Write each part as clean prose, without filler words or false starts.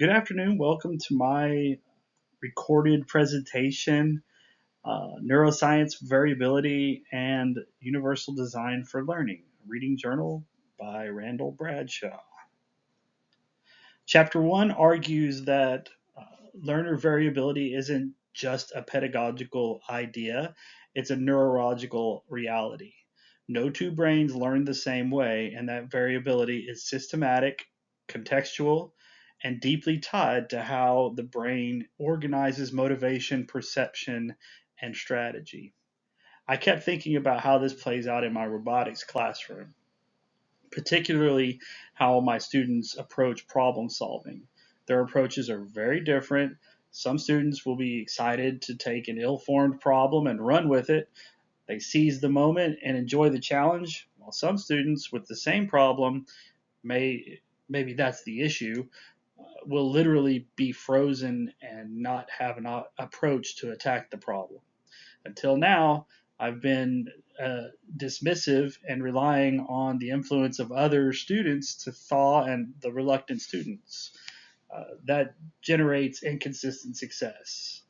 Good afternoon. Welcome to my recorded presentation, Neuroscience, Variability, and Universal Design for Learning, a reading journal by Randall Bradshaw. Chapter 1 argues that learner variability isn't just a pedagogical idea, it's a neurological reality. No two brains learn the same way, and that variability is systematic, contextual, and deeply tied to how the brain organizes motivation, perception, and strategy. I kept thinking about how this plays out in my robotics classroom, particularly how my students approach problem solving. Their approaches are very different. Some students will be excited to take an ill formed problem and run with it. They seize the moment and enjoy the challenge, while some students with the same problem maybe that's the issue, will literally be frozen and not have an approach to attack the problem. Until now, I've been dismissive and relying on the influence of other students to thaw and the reluctant students. That generates inconsistent success.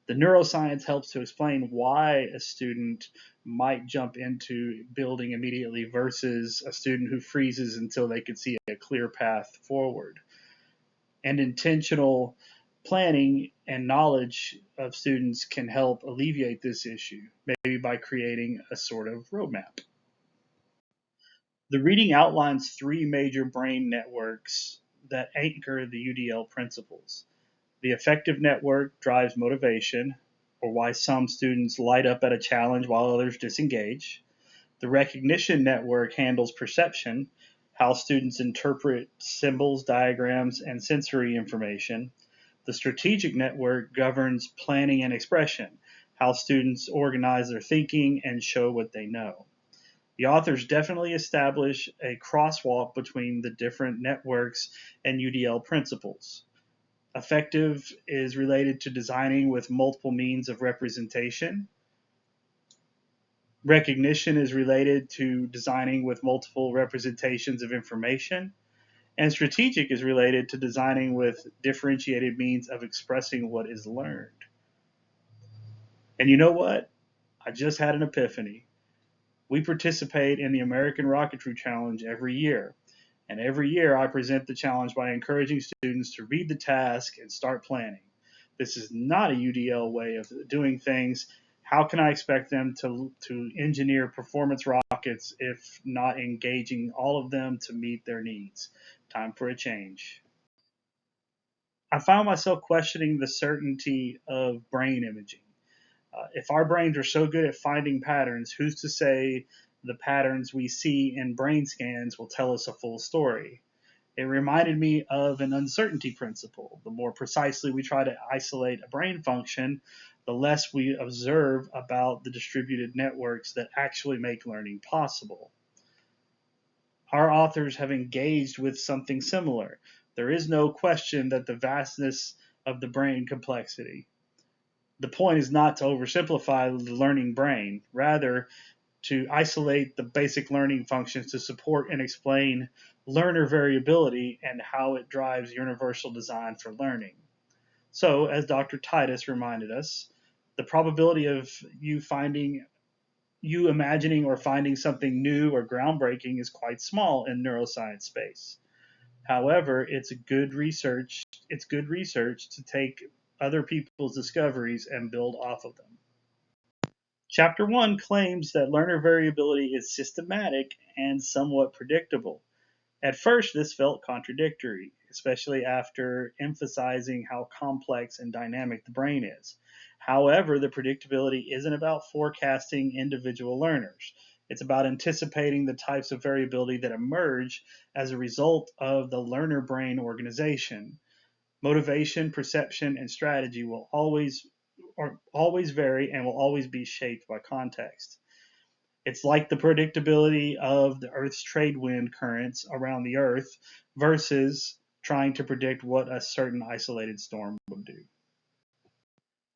The neuroscience helps to explain why a student might jump into building immediately versus a student who freezes until they can see a clear path forward. And intentional planning and knowledge of students can help alleviate this issue, maybe by creating a sort of roadmap. The reading outlines three major brain networks that anchor the UDL principles. The affective network drives motivation, or why some students light up at a challenge while others disengage. The recognition network handles perception, how students interpret symbols, diagrams, and sensory information. The strategic network governs planning and expression, how students organize their thinking and show what they know. The authors definitely establish a crosswalk between the different networks and UDL principles. Affective is related to designing with multiple means of representation. Recognition is related to designing with multiple representations of information. And strategic is related to designing with differentiated means of expressing what is learned. And you know what? I just had an epiphany. We participate in the American Rocketry Challenge every year. And every year I present the challenge by encouraging students to read the task and start planning. This is not a UDL way of doing things. How can I expect them to engineer performance rockets if not engaging all of them to meet their needs? Time for a change. I found myself questioning the certainty of brain imaging. If our brains are so good at finding patterns, who's to say the patterns we see in brain scans will tell us a full story? It reminded me of an uncertainty principle. The more precisely we try to isolate a brain function, the less we observe about the distributed networks that actually make learning possible. Our authors have engaged with something similar. There is no question that the vastness of the brain complexity. The point is not to oversimplify the learning brain, rather, to isolate the basic learning functions to support and explain learner variability and how it drives universal design for learning. So, as Dr. Titus reminded us, the probability of you imagining or finding something new or groundbreaking is quite small in neuroscience space. However, it's good research to take other people's discoveries and build off of them. Chapter 1 claims that learner variability is systematic and somewhat predictable. At first, this felt contradictory, especially after emphasizing how complex and dynamic the brain is. However, the predictability isn't about forecasting individual learners. It's about anticipating the types of variability that emerge as a result of the learner brain organization. Motivation, perception, and strategy will always vary and will always be shaped by context. It's like the predictability of the Earth's trade wind currents around the Earth versus trying to predict what a certain isolated storm would do.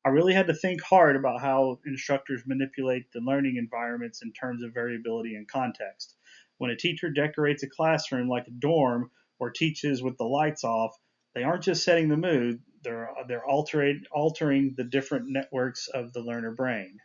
I really had to think hard about how instructors manipulate the learning environments in terms of variability and context. When a teacher decorates a classroom like a dorm or teaches with the lights off, They aren't just setting the mood, they're altering the different networks of the learner brain.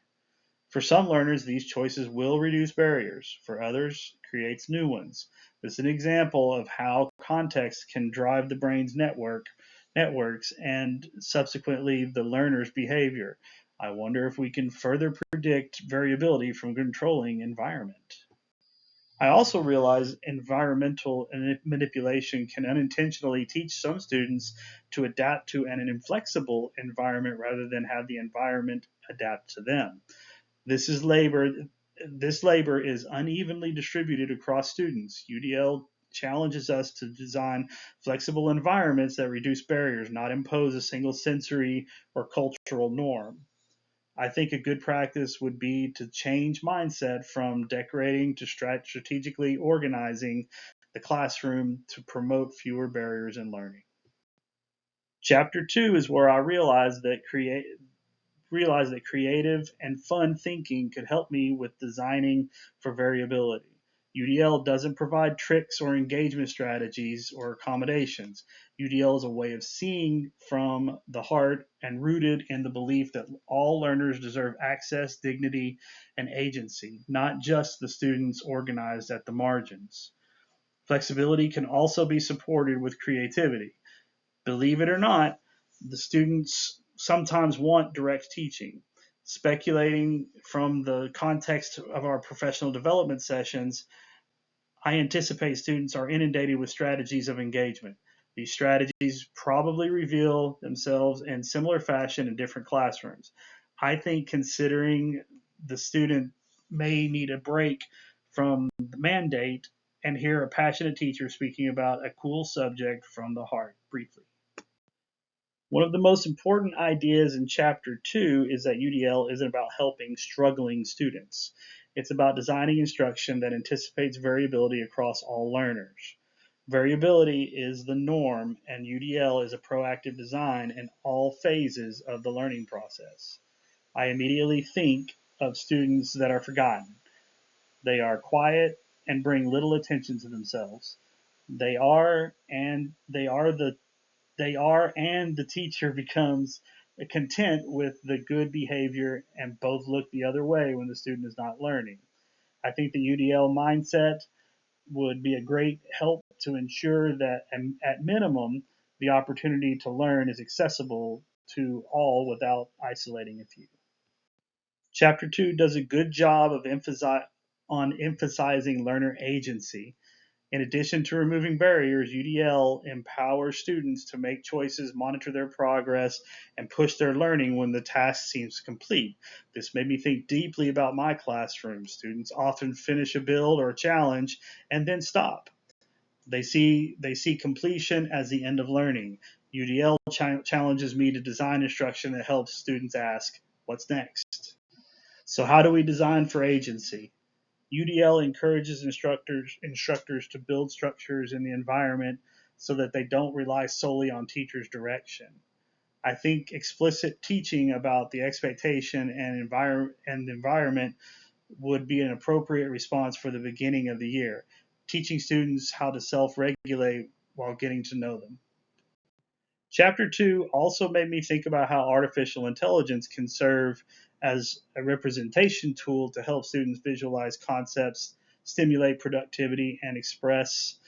For some learners, these choices will reduce barriers. For others, creates new ones. This is an example of how context can drive the brain's networks and subsequently the learner's behavior. I wonder if we can further predict variability from controlling environment. I also realize environmental manipulation can unintentionally teach some students to adapt to an inflexible environment rather than have the environment adapt to them. This is labor. This labor is unevenly distributed across students. UDL challenges us to design flexible environments that reduce barriers, not impose a single sensory or cultural norm. I think a good practice would be to change mindset from decorating to strategically organizing the classroom to promote fewer barriers in learning. Chapter 2 is where I realized that creative and fun thinking could help me with designing for variability. UDL doesn't provide tricks or engagement strategies or accommodations. UDL is a way of seeing from the heart and rooted in the belief that all learners deserve access, dignity, and agency, not just the students organized at the margins. Flexibility can also be supported with creativity. Believe it or not, the students sometimes want direct teaching. Speculating from the context of our professional development sessions, I anticipate students are inundated with strategies of engagement. These strategies probably reveal themselves in similar fashion in different classrooms. I think considering the student may need a break from the mandate and hear a passionate teacher speaking about a cool subject from the heart briefly. One of the most important ideas in Chapter 2 is that UDL isn't about helping struggling students. It's about designing instruction that anticipates variability across all learners. Variability is the norm, and UDL is a proactive design in all phases of the learning process. I immediately think of students that are forgotten. They are quiet and bring little attention to themselves. They are and the teacher becomes content with the good behavior and both look the other way when the student is not learning. I think the UDL mindset would be a great help to ensure that at minimum the opportunity to learn is accessible to all without isolating a few. Chapter 2 does a good job of emphasizing learner agency. In addition to removing barriers, UDL empowers students to make choices, monitor their progress, and push their learning when the task seems complete. This made me think deeply about my classroom. Students often finish a build or a challenge and then stop. They see completion as the end of learning. UDL challenges me to design instruction that helps students ask, "What's next?" So how do we design for agency? UDL encourages instructors to build structures in the environment so that they don't rely solely on teachers' direction. I think explicit teaching about the expectation and environment would be an appropriate response for the beginning of the year, teaching students how to self-regulate while getting to know them. Chapter 2 also made me think about how artificial intelligence can serve as a representation tool to help students visualize concepts, stimulate productivity, and express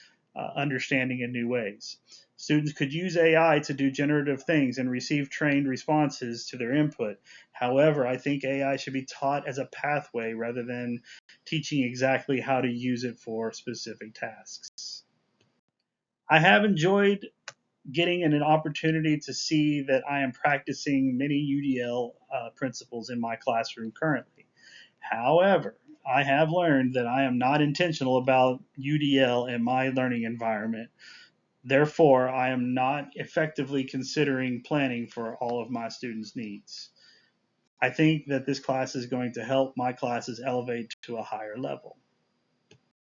understanding in new ways. Students could use AI to do generative things and receive trained responses to their input. However, I think AI should be taught as a pathway rather than teaching exactly how to use it for specific tasks. I have enjoyed getting an opportunity to see that I am practicing many UDL principles in my classroom currently. However, I have learned that I am not intentional about UDL in my learning environment. Therefore, I am not effectively considering planning for all of my students' needs. I think that this class is going to help my classes elevate to a higher level.